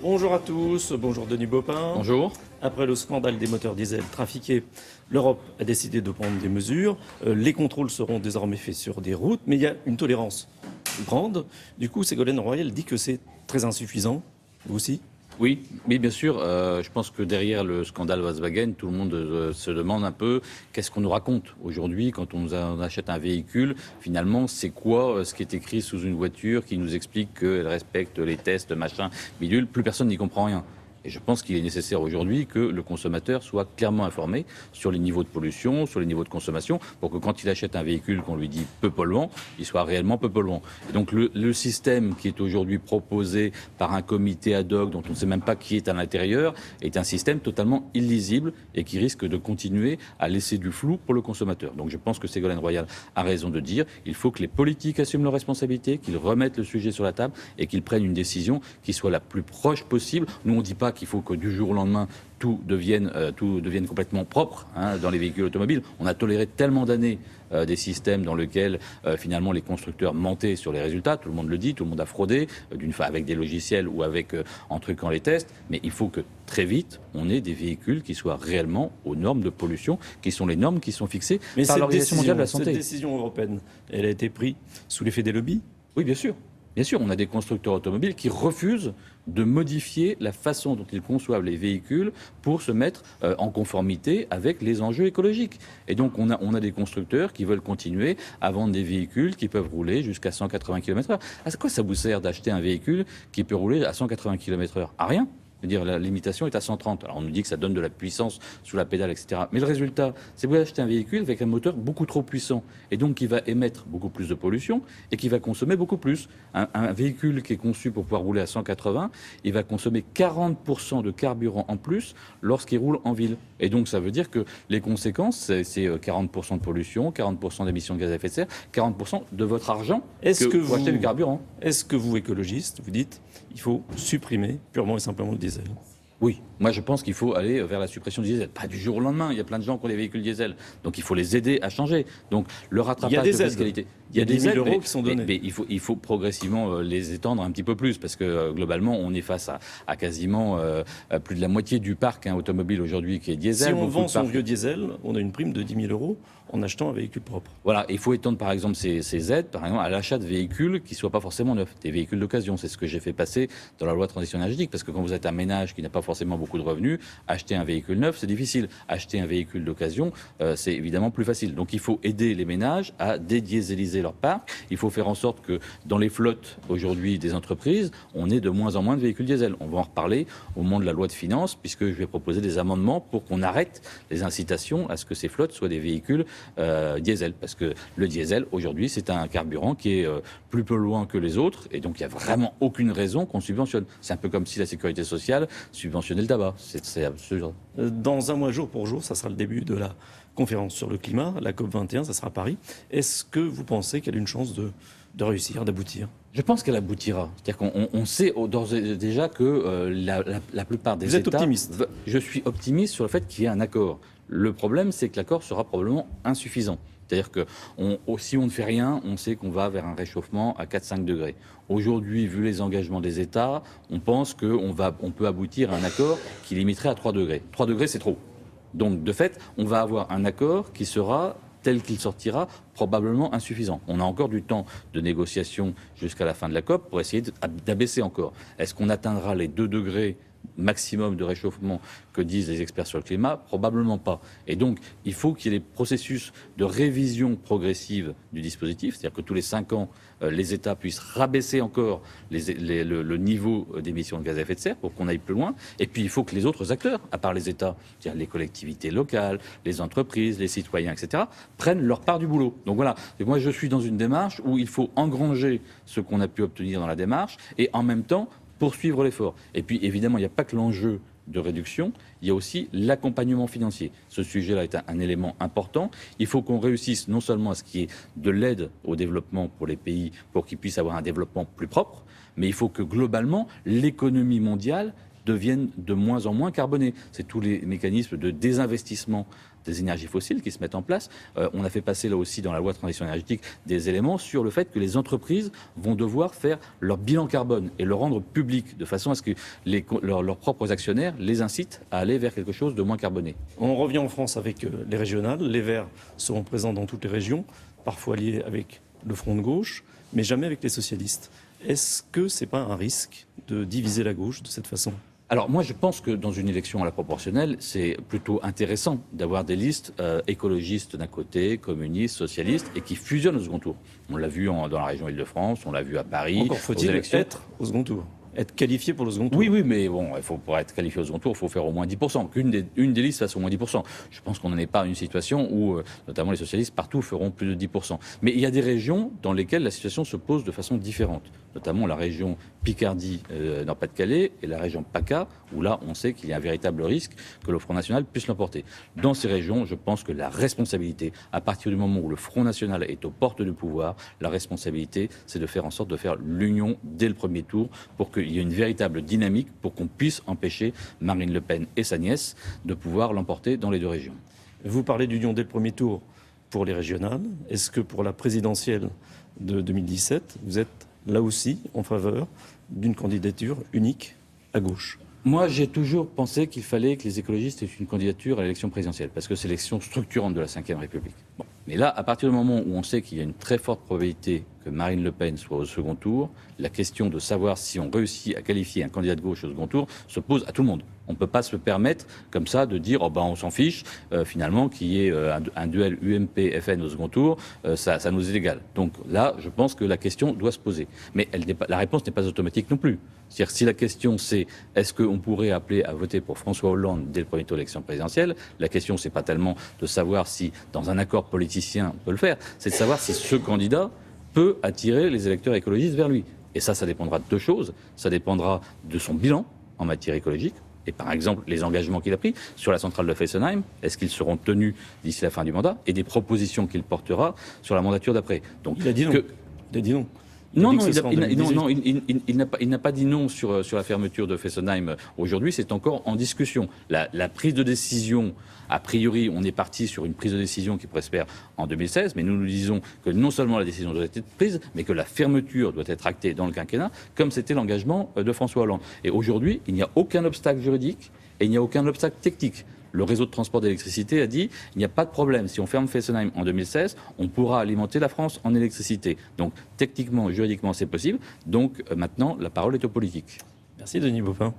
Bonjour à tous, bonjour Denis Baupin. Bonjour. Après le scandale des moteurs diesel trafiqués, l'Europe a décidé de prendre des mesures. Les contrôles seront désormais faits sur des routes, mais il y a une tolérance grande. Du coup, Ségolène Royal dit que c'est très insuffisant. Vous aussi ? Oui, bien sûr. Je pense que derrière le scandale Volkswagen, tout le monde se demande un peu qu'est-ce qu'on nous raconte aujourd'hui quand on achète un véhicule. Finalement, c'est quoi ce qui est écrit sous une voiture qui nous explique qu'elle respecte les tests, machin, bidule. Plus personne n'y comprend rien. Et je pense qu'il est nécessaire aujourd'hui que le consommateur soit clairement informé sur les niveaux de pollution, sur les niveaux de consommation, pour que quand il achète un véhicule qu'on lui dit peu polluant, il soit réellement peu polluant. Et donc le système qui est aujourd'hui proposé par un comité ad hoc dont on ne sait même pas qui est à l'intérieur est un système totalement illisible et qui risque de continuer à laisser du flou pour le consommateur. Donc je pense que Ségolène Royal a raison de dire qu'il faut que les politiques assument leurs responsabilités, qu'ils remettent le sujet sur la table et qu'ils prennent une décision qui soit la plus proche possible. Nous, on ne dit pas qu'il faut que du jour au lendemain, tout devienne complètement propre dans les véhicules automobiles. On a toléré tellement d'années des systèmes dans lesquels finalement les constructeurs mentaient sur les résultats. Tout le monde le dit, tout le monde a fraudé, d'une fois avec des logiciels ou avec en truquant les tests. Mais il faut que très vite, on ait des véhicules qui soient réellement aux normes de pollution, qui sont les normes qui sont fixées par l'Organisation mondiale de la santé. Cette décision européenne, elle a été prise sous l'effet des lobbies ? Oui, bien sûr. Bien sûr, on a des constructeurs automobiles qui refusent de modifier la façon dont ils conçoivent les véhicules pour se mettre en conformité avec les enjeux écologiques. Et donc, on a des constructeurs qui veulent continuer à vendre des véhicules qui peuvent rouler jusqu'à 180 km/h. À quoi ça vous sert d'acheter un véhicule qui peut rouler à 180 km/h ? À rien. C'est-à-dire la limitation est à 130. Alors on nous dit que ça donne de la puissance sous la pédale, etc. Mais le résultat, c'est que vous achetez un véhicule avec un moteur beaucoup trop puissant et donc qui va émettre beaucoup plus de pollution et qui va consommer beaucoup plus. Un véhicule qui est conçu pour pouvoir rouler à 180, il va consommer 40% de carburant en plus lorsqu'il roule en ville. Et donc ça veut dire que les conséquences, c'est 40% de pollution, 40% d'émissions de gaz à effet de serre, 40% de votre argent pour acheter du carburant. Est-ce que vous, écologiste, vous dites il faut supprimer purement et simplement le diesel ? Oui, moi je pense qu'il faut aller vers la suppression du diesel. Pas du jour au lendemain, il y a plein de gens qui ont des véhicules diesel. Donc il faut les aider à changer. Donc le rattrapage de fiscalité. Il y a des 10 000 € qui sont donnés. Mais il faut progressivement les étendre un petit peu plus parce que globalement on est face à quasiment plus de la moitié du parc automobile aujourd'hui qui est diesel. Si on vend son vieux diesel, on a une prime de 10 000 € en achetant un véhicule propre. Voilà, il faut étendre par exemple ces aides par exemple, à l'achat de véhicules qui ne soient pas forcément neufs, des véhicules d'occasion. C'est ce que j'ai fait passer dans la loi de transition énergétique parce que quand vous êtes un ménage qui n'a pas forcément beaucoup de revenus, acheter un véhicule neuf, c'est difficile. Acheter un véhicule d'occasion, c'est évidemment plus facile. Donc il faut aider les ménages à dédiéseliser leur parc. Il faut faire en sorte que dans les flottes aujourd'hui des entreprises, on ait de moins en moins de véhicules diesel. On va en reparler au moment de la loi de finances puisque je vais proposer des amendements pour qu'on arrête les incitations à ce que ces flottes soient des véhicules diesel. Parce que le diesel, aujourd'hui, c'est un carburant qui est plus polluant que les autres et donc il n'y a vraiment aucune raison qu'on subventionne. C'est un peu comme si la sécurité sociale subventionnait le tabac. C'est absurde. Dans un mois, jour pour jour, ça sera le début de la conférence sur le climat, la COP21, ça sera à Paris. Est-ce que vous pensez qu'elle a une chance de réussir, d'aboutir ? Je pense qu'elle aboutira. C'est-à-dire qu'on sait d'ores et déjà que la plupart des États... Vous êtes optimiste ? Je suis optimiste sur le fait qu'il y ait un accord. Le problème, c'est que l'accord sera probablement insuffisant. C'est-à-dire que si on ne fait rien, on sait qu'on va vers un réchauffement à 4-5 degrés. Aujourd'hui, vu les engagements des États, on pense qu'on peut aboutir à un accord qui limiterait à 3 degrés. 3 degrés, c'est trop. Donc, de fait, on va avoir un accord qui sera, tel qu'il sortira, probablement insuffisant. On a encore du temps de négociation jusqu'à la fin de la COP pour essayer d'abaisser encore. Est-ce qu'on atteindra les 2 degrés maximum de réchauffement que disent les experts sur le climat? Probablement pas. Et donc, il faut qu'il y ait des processus de révision progressive du dispositif, c'est-à-dire que tous les 5 ans, les États puissent rabaisser encore le niveau d'émissions de gaz à effet de serre pour qu'on aille plus loin. Et puis, il faut que les autres acteurs, à part les États, c'est-à-dire les collectivités locales, les entreprises, les citoyens, etc., prennent leur part du boulot. Donc voilà, et moi je suis dans une démarche où il faut engranger ce qu'on a pu obtenir dans la démarche et en même temps poursuivre l'effort. Et puis évidemment, il n'y a pas que l'enjeu de réduction, il y a aussi l'accompagnement financier. Ce sujet-là est un élément important. Il faut qu'on réussisse non seulement à ce qu'il y ait de l'aide au développement pour les pays, pour qu'ils puissent avoir un développement plus propre, mais il faut que globalement, l'économie mondiale deviennent de moins en moins carbonés. C'est tous les mécanismes de désinvestissement des énergies fossiles qui se mettent en place. On a fait passer là aussi dans la loi de transition énergétique des éléments sur le fait que les entreprises vont devoir faire leur bilan carbone et le rendre public de façon à ce que leurs propres actionnaires les incitent à aller vers quelque chose de moins carboné. On revient en France avec les régionales. Les Verts seront présents dans toutes les régions, parfois liés avec le Front de gauche, mais jamais avec les socialistes. Est-ce que ce n'est pas un risque de diviser la gauche de cette façon ? Alors moi je pense que dans une élection à la proportionnelle, c'est plutôt intéressant d'avoir des listes écologistes d'un côté, communistes, socialistes, et qui fusionnent au second tour. On l'a vu dans la région Île-de-France, on l'a vu à Paris. Encore faut-il être au second tour, être qualifié pour le second tour. Oui, mais bon, pour être qualifié au second tour, il faut faire au moins 10%. Qu'une des listes fasse au moins 10%. Je pense qu'on n'en est pas à une situation où, notamment les socialistes, partout feront plus de 10%. Mais il y a des régions dans lesquelles la situation se pose de façon différente, notamment la région Picardie, Nord-Pas-de-Calais, et la région PACA, où là, on sait qu'il y a un véritable risque que le Front National puisse l'emporter. Dans ces régions, je pense que la responsabilité, à partir du moment où le Front National est aux portes du pouvoir, la responsabilité, c'est de faire en sorte de faire l'union dès le premier tour pour qu'il y ait une véritable dynamique pour qu'on puisse empêcher Marine Le Pen et sa nièce de pouvoir l'emporter dans les deux régions. Vous parlez d'union dès le premier tour pour les régionales. Est-ce que pour la présidentielle de 2017, vous êtes là aussi en faveur d'une candidature unique à gauche ? Moi, j'ai toujours pensé qu'il fallait que les écologistes aient une candidature à l'élection présidentielle, parce que c'est l'élection structurante de la Ve République. Bon. Mais là, à partir du moment où on sait qu'il y a une très forte probabilité que Marine Le Pen soit au second tour, la question de savoir si on réussit à qualifier un candidat de gauche au second tour se pose à tout le monde. On ne peut pas se permettre, comme ça, de dire on s'en fiche, finalement, qu'il y ait un duel UMP-FN au second tour, ça nous est égal. Donc là, je pense que la question doit se poser. Mais la réponse n'est pas automatique non plus. C'est-à-dire si la question c'est est-ce qu'on pourrait appeler à voter pour François Hollande dès le premier tour de l'élection présidentielle, la question c'est pas tellement de savoir si, dans un accord politicien, on peut le faire, c'est de savoir si ce candidat peut attirer les électeurs écologistes vers lui. Et ça dépendra de deux choses. Ça dépendra de son bilan en matière écologique. Et par exemple, les engagements qu'il a pris sur la centrale de Fessenheim, est-ce qu'ils seront tenus d'ici la fin du mandat? Et des propositions qu'il portera sur la mandature d'après. Donc, il a dit non. Il a dit non. Non, il n'a pas dit non sur la fermeture de Fessenheim aujourd'hui, c'est encore en discussion. La prise de décision, a priori, on est parti sur une prise de décision qui pourrait se faire en 2016, mais nous disons que non seulement la décision doit être prise, mais que la fermeture doit être actée dans le quinquennat, comme c'était l'engagement de François Hollande. Et aujourd'hui, il n'y a aucun obstacle juridique et il n'y a aucun obstacle technique. Le réseau de transport d'électricité a dit il n'y a pas de problème. Si on ferme Fessenheim en 2016, on pourra alimenter la France en électricité. Donc techniquement, juridiquement, c'est possible. Donc maintenant, la parole est aux politiques. Merci Denis Baupin.